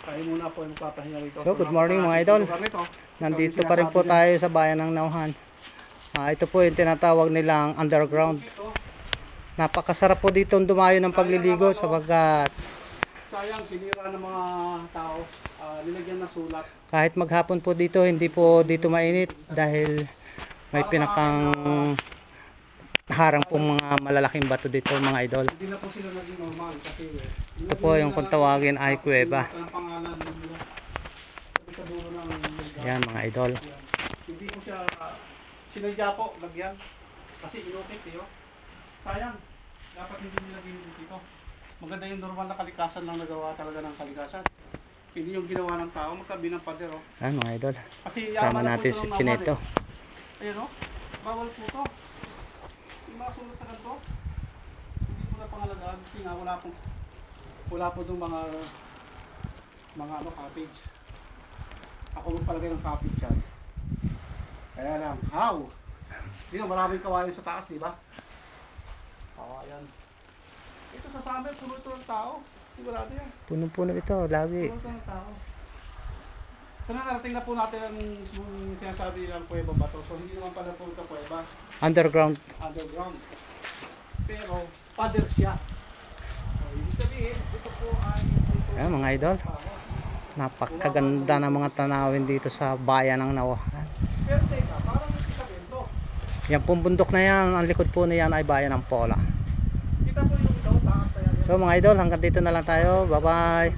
Tayo muna po yung papahinga rito. So, good morning mga idol. Nandito pa rin po tayo sa bayan ng Nauhan. Ito po yung tinatawag nilang underground. Napakasarap po dito dumayo ng pagliligo sapagkat sayang, sinira ng mga tao. Nilagyan ng sulat. Kahit maghapon po dito, hindi po dito mainit dahil may pinakang harang pong mga malalaking bato dito mga idol. Hindi na po sila naging normal kasi Ito po yung kung tawagin ay kuweba. ang pangalan nila. Sa dulo ng lugar. Ayan mga idol. Hindi ko siya sinadya po lagyan kasi inukit eh. Sayang. Dapat hindi nilagyan dito. Maganda yung normal na kalikasan lang nagawa talaga ng kalikasan. Hindi yung ginawa ng tao, magtabi ng pader oh. Ayan mga idol. Kasi Sama natin si Chineto. Ayan oh, bawal po to. Yung mga sulat na ganito, hindi ko na pangalagaan kasi nga wala po itong mga cottage. Ako magpalagay ng cottage yan. Kaya lang, how? Hindi nga maraming kawayan sa taas, di ba? Kawayan. Ito sa summer, puno ito ng tao. Sigurado yan. Punong-puno ito, lagi. Puno ito ng tao. So narating na po natin ang sinasabi nilang kuweba ba to. So hindi naman pala po ito kuweba. Underground. Underground. Pero, pader siya. So, ibig sabihin, ito po ay... Ayan mga idol. Napakaganda ng mga tanawin dito sa bayan ng Nauhan. Pero teka, parang sabihin to. Yan pong bundok na yan, ang likod po na yan ay bayan ng Pola. Kita po yung ito, taas na yan. So mga idol, hanggang dito na lang tayo. Bye bye.